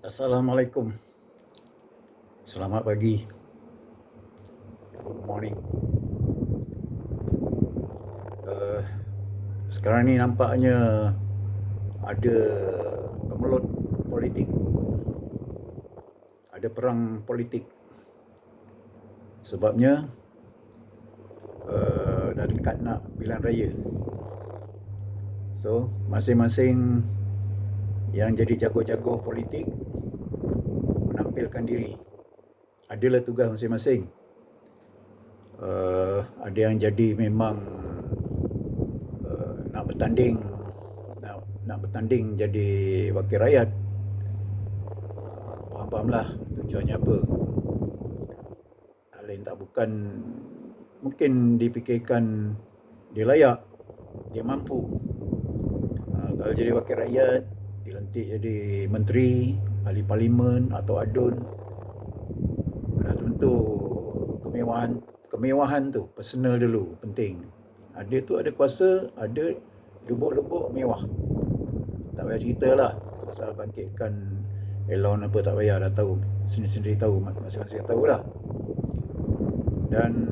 Assalamualaikum. Selamat pagi. Good morning. Uh, Sekarang ni nampaknya ada kemelut politik, ada perang politik. Sebabnya dah dekat nak pilihan raya. So, masing-masing yang jadi jago-jago politik menampilkan diri. Adalah tugas masing-masing. Ada yang jadi memang nak bertanding, nak bertanding jadi wakil rakyat. Faham-fahamlah tujuannya apa. Lain tak bukan, mungkin dipikirkan dia layak, dia mampu. Kalau jadi wakil rakyat, dilantik jadi menteri, ahli parlimen atau adun, dah tentu kemewahan tu personal dulu penting. Ada tu ada kuasa, ada lubuk-lubuk mewah. Tak payah cerita lah pasal bangkitkan elon apa, tak payah, dah tahu, sendiri-sendiri tahu, masing-masing tahu lah. Dan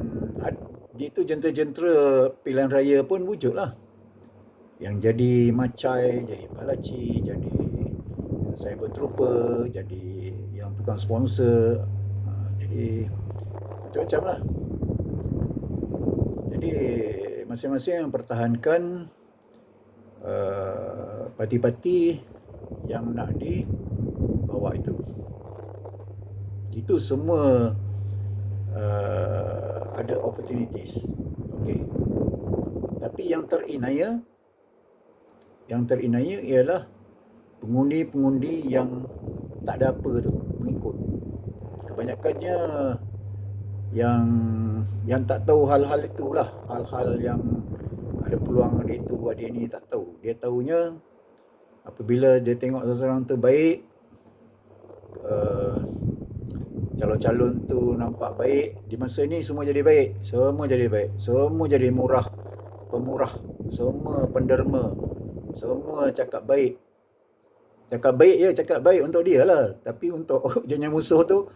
di tu jentera-jentera pilihan raya pun wujud lah. Yang jadi macai, jadi balaci, jadi cyber trooper, jadi yang tukang sponsor, jadi macam-macam lah. Jadi masing-masing mempertahankan parti-parti yang nak dibawa itu. Itu semua ada opportunities. Okay. Tapi yang terinaya ialah pengundi-pengundi yang tak ada apa tu mengikut. Kebanyakannya yang tak tahu hal-hal itulah, hal-hal yang ada peluang ada itu, ada ini, tak tahu. Dia tahunya apabila dia tengok seseorang tu baik, calon-calon tu nampak baik, di masa ni semua jadi baik, semua jadi pemurah, semua penderma, semua cakap baik untuk dia lah. Tapi untuk dia punya musuh tu,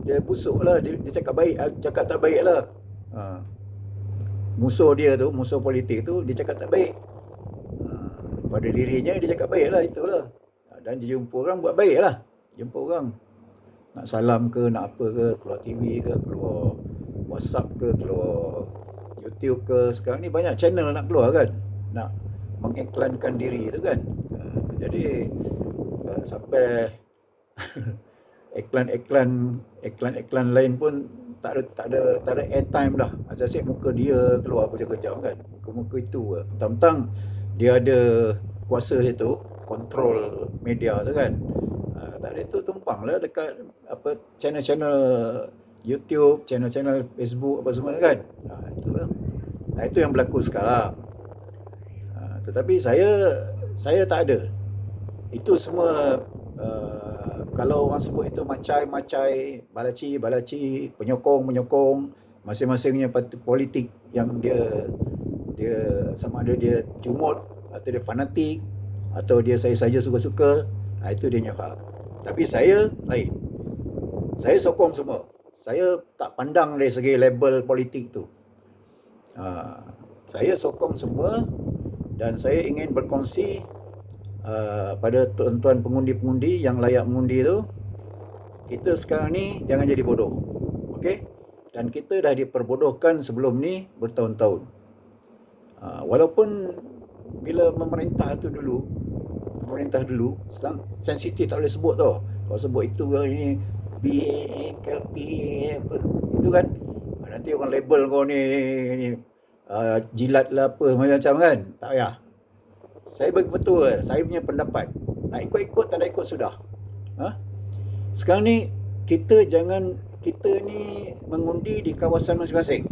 dia busuk lah, dia cakap baik, cakap tak baik lah. Musuh dia tu, musuh politik tu, dia cakap tak baik. Pada dirinya dia cakap baik lah, itulah. Dan dia jumpa orang buat baik lah. Jumpa orang nak salam ke, nak apa ke, keluar TV ke, keluar WhatsApp ke, keluar YouTube ke. Sekarang ni banyak channel nak keluar kan, nak mengiklankan diri tu kan. Jadi sampai iklan lain pun tak ada airtime dah. Asyik muka dia keluar kejam-kejam kan, muka itu. Tentang dia ada kuasa itu, kontrol media tu kan. Tak ada tu, tumpang lah dekat apa channel-channel YouTube, channel-channel Facebook apa semua kan. Itulah. Itu yang berlaku sekarang. Tetapi saya tak ada. Itu semua kalau orang sebut itu macai, balaci, penyokong, masing-masingnya parti politik yang dia sama ada dia cumut atau dia fanatik atau dia saya saja suka-suka, itu dia punya hak. Tapi saya lain. Saya sokong semua. Saya tak pandang dari segi label politik tu. Saya sokong semua dan saya ingin berkongsi pada tuan-tuan pengundi-pengundi yang layak mengundi tu. Kita sekarang ni jangan jadi bodoh. Okey? Dan kita dah diperbodohkan sebelum ni bertahun-tahun. Walaupun bila pemerintah dulu, sekarang sensitif, tak boleh sebut tau. Kalau sebut itu ini BKP apa itu kan, nanti orang label kau ni jilat lah apa macam-macam kan. Tak payah. Saya bagi betul, saya punya pendapat. Nak ikut-ikut, tak nak ikut sudah. Sekarang ni kita ni mengundi di kawasan masing-masing.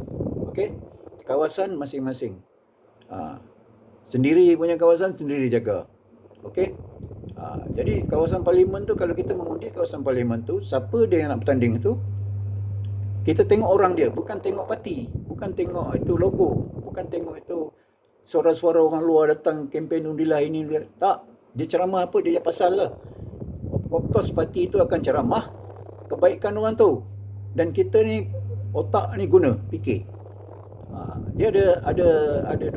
Okey? Kawasan masing-masing. Sendiri punya kawasan sendiri jaga. Okey? Jadi kawasan parlimen tu, kalau kita mengundi kawasan parlimen tu, siapa dia yang nak bertanding tu, kita tengok orang dia, bukan tengok parti, bukan tengok itu logo, bukan tengok itu suara-suara orang luar datang kempen undilah ini, tak. Dia ceramah apa, dia pasal lah. Of course parti itu akan ceramah kebaikan orang tu. Dan kita ni, otak ni guna, fikir. Dia ada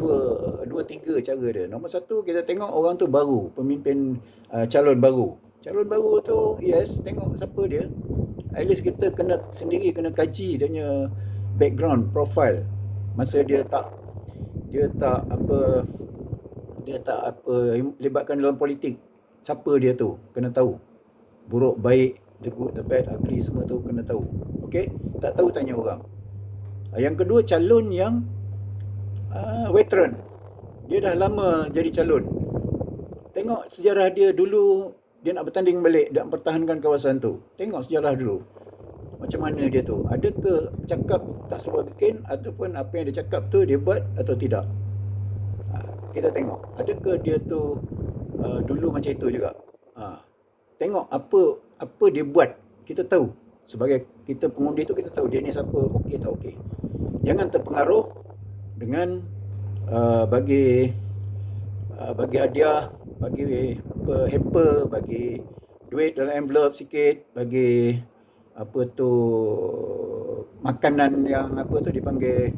dua tiga cara dia. Nombor satu, kita tengok orang tu baru, pemimpin, calon baru. Calon baru tu, yes, tengok siapa dia. At least kita kena kaji dia punya background, profile. Masa dia tak apa libatkan dalam politik. Siapa dia tu? Kena tahu. Buruk, baik, the good, the bad, ugly, semua tu kena tahu. Okay? Tak tahu tanya orang. Yang kedua, calon yang veteran. Dia dah lama jadi calon. Tengok sejarah dia dulu, dia nak bertanding balik, nak pertahankan kawasan tu. Tengok sejarah dulu. Macam mana dia tu? Ada ke cakap tak serupa bikin, ataupun apa yang dia cakap tu dia buat atau tidak? Kita tengok. Adakah dia tu dulu macam itu juga? Tengok apa dia buat. Kita tahu. Sebagai kita pengundi tu, kita tahu dia ni siapa, okey tak okey. Jangan terpengaruh dengan bagi hadiah, bagi hamper, bagi duit dalam envelope sikit, bagi apa tu makanan yang apa tu dipanggil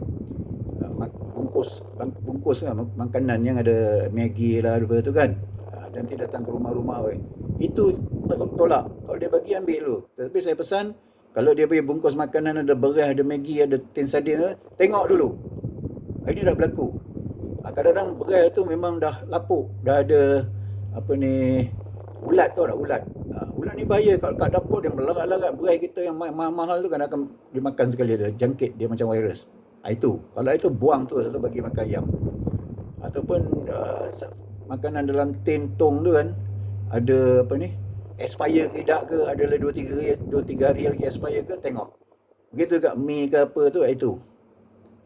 bungkus lah, makanan yang ada Maggi lah apa tu kan. Dan tidak datang ke rumah-rumah itu tolak. Kalau dia bagi, ambil dulu. Tapi saya pesan, kalau dia bagi bungkus makanan ada beras, ada Maggi, ada tin sardin, tengok dulu. Ini dah berlaku. Kadang-kadang beras tu memang dah lapuk, dah ada apa ni, ulat tu dah ulat. Ulat ni bahaya. Kalau kat dapur dia melarat-larat beras kita yang mahal-mahal tu kan akan dimakan sekali, dia jangkit, dia macam virus. Itu kalau itu buang tu atau bagi makan ayam. Ataupun makanan dalam tin tong tu kan ada apa ni, expire ke tidak ke, adalah 2-3 hari lagi expire ke, tengok. Begitu kat mi ke apa tu,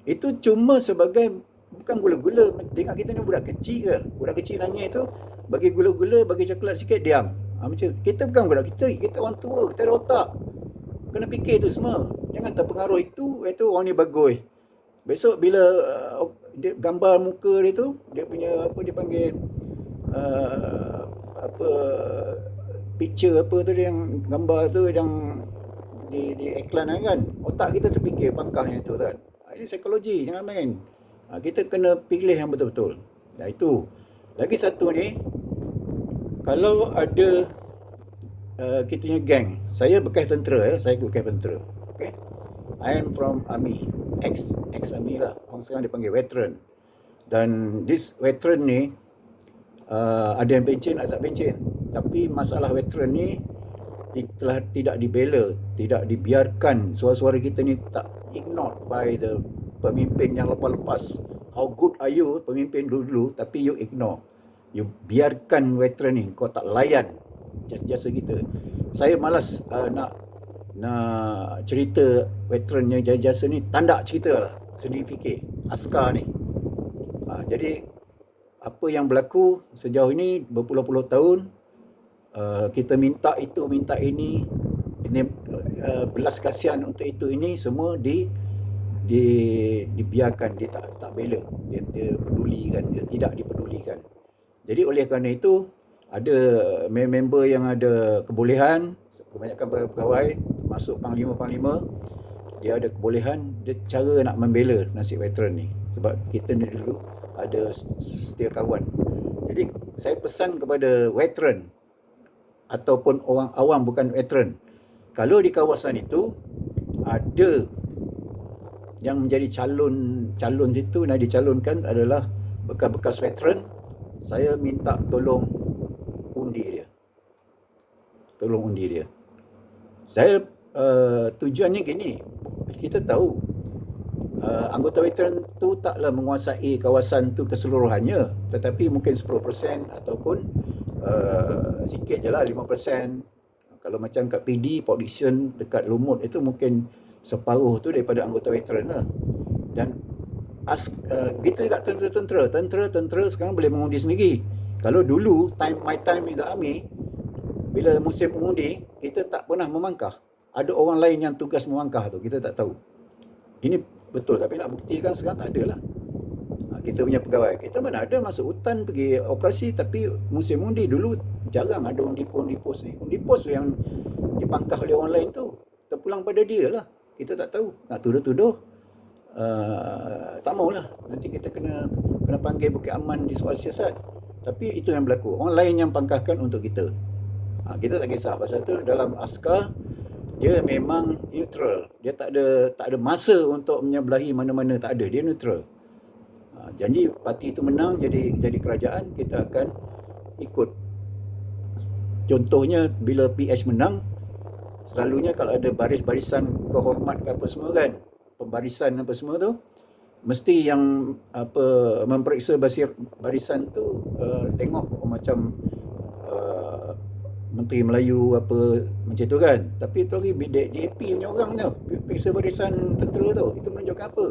itu cuma sebagai, bukan gula-gula. Tengok kita ni budak kecil ke, budak kecil nangis tu bagi gula-gula, bagi coklat sikit, diam. Macam kita bukan budak kita orang tua, kita ada otak, kena fikir tu semua. Jangan terpengaruh itu orang ni bagus. Besok bila dia gambar muka dia tu, dia punya apa dia panggil apa picture apa tu, dia yang gambar tu yang di iklan kan, otak kita terfikir pangkahnya tu kan. Ini psikologi, jangan main. Kita kena pilih yang betul-betul. Itu. Lagi satu ni, kalau ada kita punya gang, saya bekas tentera, okay? I am from army, ex-army lah. Orang sekarang dia panggil veteran. Dan this veteran ni, ada yang pencen, ada tak pencen. Tapi masalah veteran ni telah tidak dibela, tidak dibiarkan. Suara-suara kita ni tak ignored by the pemimpin yang lepas-lepas. How good are you, pemimpin dulu, tapi you ignore. You biarkan veteran ni, kau tak layan jasa kita. Saya malas nak cerita veteran yang jasa ni, tandak cerita lah, sendiri fikir askar ni. Jadi apa yang berlaku sejauh ini berpuluh-puluh tahun, kita minta itu, minta ini, belas kasihan untuk itu, ini semua dibiarkan, dia tak bela, dia pedulikan, dia tidak dipedulikan. Jadi oleh kerana itu, ada member yang ada kebolehan, kebanyakan pegawai, masuk panglima-panglima, dia ada kebolehan, dia cara nak membela nasib veteran ni. Sebab kita ni dulu ada setia kawan. Jadi saya pesan kepada veteran ataupun orang awam bukan veteran, kalau di kawasan itu ada yang menjadi calon situ, nak dicalonkan adalah bekas-bekas veteran, saya minta tolong undi dia. Saya tujuannya gini, kita tahu anggota veteran tu taklah menguasai kawasan tu keseluruhannya, tetapi mungkin 10% ataupun sikit je lah, 5%. Kalau macam kat PD, Audition dekat Lumut itu mungkin separuh tu daripada anggota veteran lah. Dan gitu juga tentera sekarang boleh mengundi sendiri. Kalau dulu my time in the army, bila musim mengundi, kita tak pernah memangkah. Ada orang lain yang tugas memangkah tu, kita tak tahu. Ini betul, tapi nak buktikan sekarang tak ada lah. kita punya pegawai. Kita mana ada masuk hutan pergi operasi, tapi musim undi dulu jarang ada undi pos ni. Undi pos yang dipangkah oleh orang lain tu. Terpulang pada dia lah. Kita tak tahu. Nak tuduh-tuduh, tak maulah. Nanti kita kena panggil Bukit Aman di soal siasat. Tapi itu yang berlaku. Orang lain yang pangkahkan untuk kita. Kita tak kisah. Pasal tu dalam askar, dia memang neutral. Dia tak ada masa untuk menyebelahi mana-mana, tak ada. Dia neutral. Janji parti itu menang jadi kerajaan, kita akan ikut. Contohnya bila PS menang, selalunya kalau ada baris-barisan kehormat ke apa semua kan, pembarisan apa semua tu, mesti yang memeriksa barisan tu tengok macam Menteri Melayu apa macam tu kan. Tapi tu lagi DAP punya orang tu, periksa barisan tentera tu. Itu menunjukkan apa?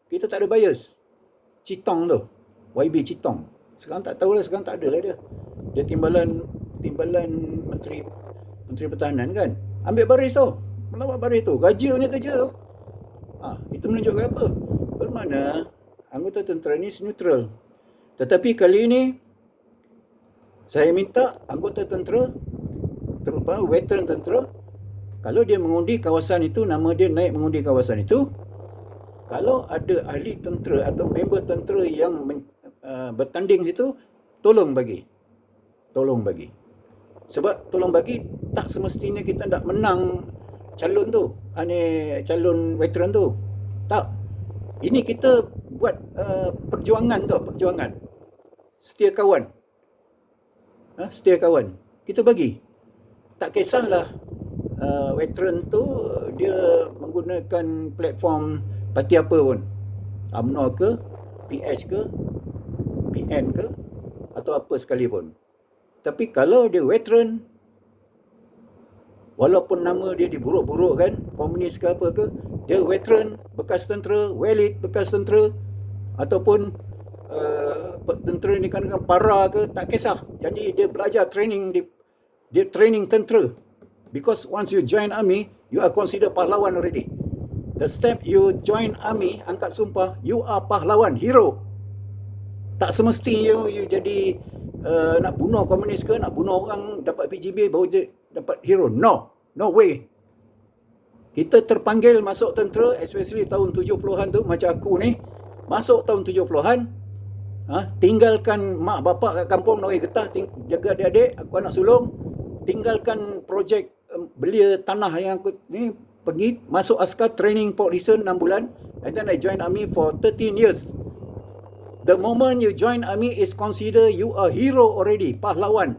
Kita tak ada bias. Citong tu, YB Citong. Sekarang tak tahulah, sekarang tak ada lah dia. Dia timbalan Menteri Pertahanan kan. Ambil baris tu, melawat baris tu, raja punya kerja tu. Itu menunjukkan apa? Bermakna anggota tentera ni neutral. Tetapi kali ini saya minta anggota tentera, terutama veteran tentera, kalau dia mengundi kawasan itu, nama dia naik mengundi kawasan itu, kalau ada ahli tentera atau member tentera yang bertanding situ, tolong bagi. Sebab tolong bagi, tak semestinya kita nak menang calon tu, calon veteran tu. Tak. Ini kita buat perjuangan. Setia kawan. Setia kawan. Kita bagi. Tak kisahlah veteran tu dia menggunakan platform parti apa pun. UMNO ke, PS ke, PN ke, atau apa sekalipun. Tapi kalau dia veteran, walaupun nama dia diburuk-buruk kan, komunis ke apa ke, dia veteran, bekas tentera, walid bekas tentera, ataupun tentera ni kan para ke, tak kisah. Jadi dia belajar training, dia training tentera. Because once you join army, you are considered pahlawan already. The step you join army, angkat sumpah, you are pahlawan, hero. Tak semestinya you jadi nak bunuh komunis ke, nak bunuh orang, dapat PGB baru dapat hero. No way. Kita terpanggil masuk tentera, especially tahun 70-an tu, macam aku ni, masuk tahun 70-an, tinggalkan mak bapak kat kampung, Noroi Getah, jaga adik-adik, aku anak sulung, tinggalkan projek belia tanah yang aku ni, pergi masuk askar training Port Dickson 6 bulan, and then I join army for 13 years. The moment you join army is consider you a hero already, pahlawan.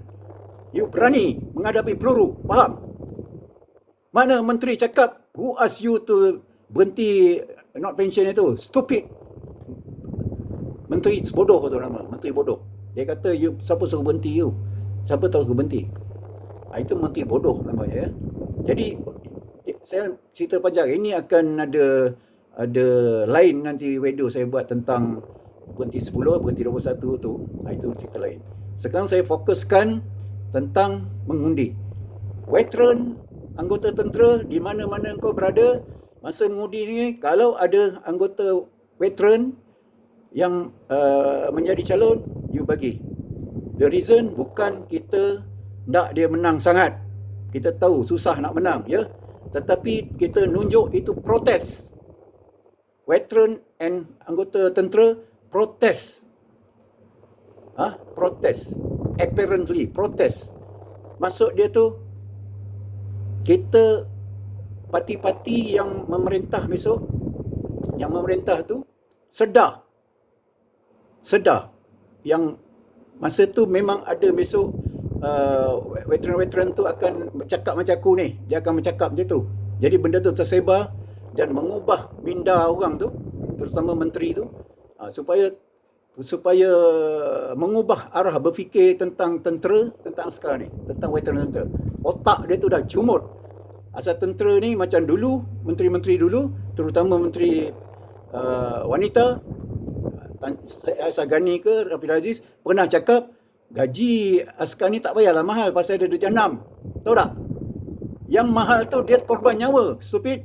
You berani menghadapi peluru, faham? Mana menteri cakap, who asked you to berhenti not pension itu? Stupid. Menteri bodoh tu nama, menteri bodoh. Dia kata, you siapa suruh berhenti you? Siapa tahu suruh berhenti? Itu menteri bodoh namanya ya. Jadi saya cerita panjang, ini akan ada lain nanti video saya buat tentang berhenti 10, berhenti 21 tu. Itu cerita lain. Sekarang saya fokuskan tentang mengundi. Veteran, anggota tentera, di mana-mana kau berada, masa mengundi ni, kalau ada anggota veteran yang menjadi calon, you bagi. The reason bukan kita nak dia menang sangat. Kita tahu susah nak menang, ya. Tetapi kita nunjuk itu protes. Veteran and anggota tentera protes. Protes. Apparently, protes. Maksud dia tu, kita parti-parti yang memerintah besok, yang memerintah tu sedar yang masa tu memang ada besok veteran-veteran tu akan bercakap macam aku ni, dia akan bercakap macam tu. Jadi benda tu tersebar dan mengubah minda orang tu, terutama menteri tu, supaya mengubah arah berfikir tentang tentera, tentang askar ni, tentang veteran tentera. Otak dia tu dah jumut. Asal tentera ni macam dulu, menteri-menteri dulu, terutama menteri wanita, Aisyah Ghani ke Rafiq Aziz, pernah cakap, gaji askar ni tak payahlah mahal pasal dia darjah 6. Tahu tak? Yang mahal tu dia korban nyawa, stupid.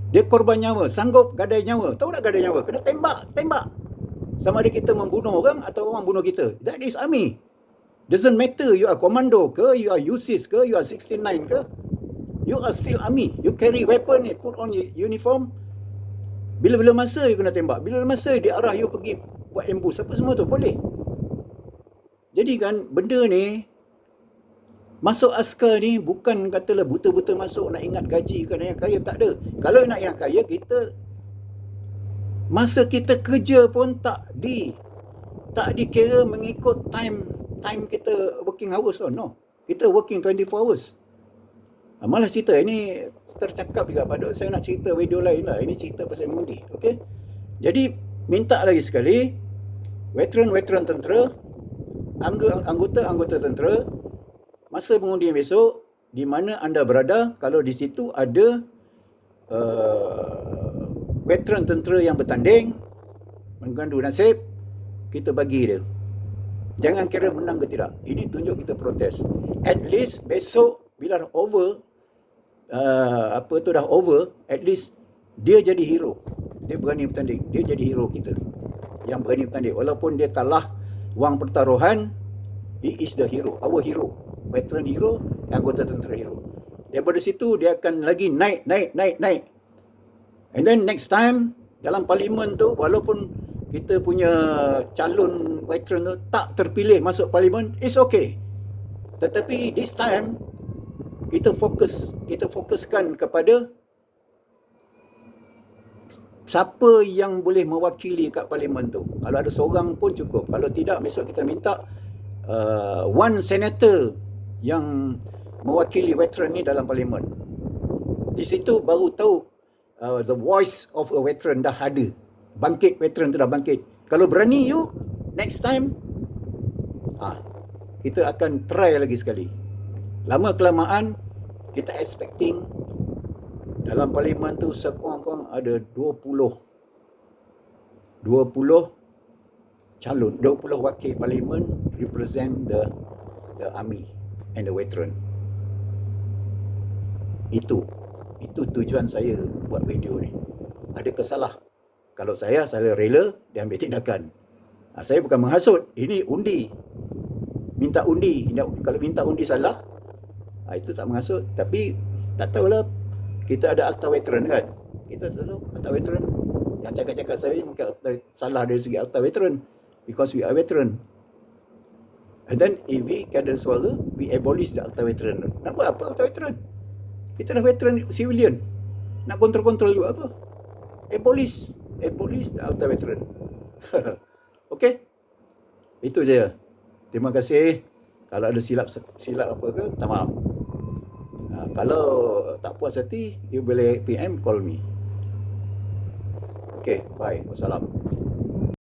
Dia korban nyawa, sanggup gadai nyawa. Tahu tak gadai nyawa? Kena tembak. Sama ada kita membunuh orang atau orang bunuh kita. That is army. Doesn't matter you are commando ke, you are USIS ke, you are 69 ke. You are still army. You carry weapon, you put on uniform. Bila-bila masa you kena tembak. Bila-bila masa dia arah you pergi buat ambush. Apa semua tu boleh. Jadi kan benda ni, masuk askar ni bukan katalah buta-buta masuk nak ingat gaji ke nak ingat kaya. Tak ada. Kalau nak ingat kaya, kita masa kita kerja pun tak dikira mengikut time kita working hours. No. Kita working 24 hours. Malah cerita ini tercakap juga pada saya nak cerita video lain lah. Ini cerita pasal mengundi. Okay. Jadi minta lagi sekali, veteran tentera, anggota tentera, masa mengundi besok, di mana anda berada, kalau di situ ada veteran tentera yang bertanding, menggandu nasib, kita bagi dia. Jangan kira menang ke tidak. Ini tunjuk kita protes. At least besok bila dah over, dah over, at least dia jadi hero. Dia berani bertanding. Dia jadi hero kita yang berani bertanding. Walaupun dia kalah wang pertaruhan, he is the hero, our hero. Veteran hero, anggota tentera hero. Daripada situ dia akan lagi naik. And then next time dalam parlimen tu, walaupun kita punya calon veteran tu tak terpilih masuk parlimen, it's okay. Tetapi this time kita fokuskan kepada siapa yang boleh mewakili kat parlimen tu. Kalau ada seorang pun cukup. Kalau tidak, besok kita minta one senator yang mewakili veteran ni dalam parlimen. Di situ baru tahu the voice of a veteran dah ada. Bangkit, veteran tu dah bangkit. Kalau berani you, next time, kita akan try lagi sekali. Lama kelamaan, kita expecting dalam parlimen tu sekurang-kurang ada 20 calon, 20 wakil parlimen represent the army and the veteran. Itu tujuan saya buat video ni. Ada kesalah. Kalau saya rela dia ambil tindakan. Saya bukan menghasut. Ini undi. Minta undi. Kalau minta undi salah, itu tak menghasut. Tapi tak tahulah, kita ada akta veteran kan. Kita tahu akta veteran. Yang cakap-cakap saya mungkin salah dari segi akta veteran. Because we are veteran. And then if we ada suara, we abolish the akta veteran. Nak buat apa akta veteran? Kita dah veteran civilian. Nak kontrol-kontrol juga apa? Abolish the akta veteran. Okay? Itu je. Terima kasih. Kalau ada silap apa ke, minta maaf. Kalau tak puas hati, you boleh PM, call me. Okay, bye. Wassalam.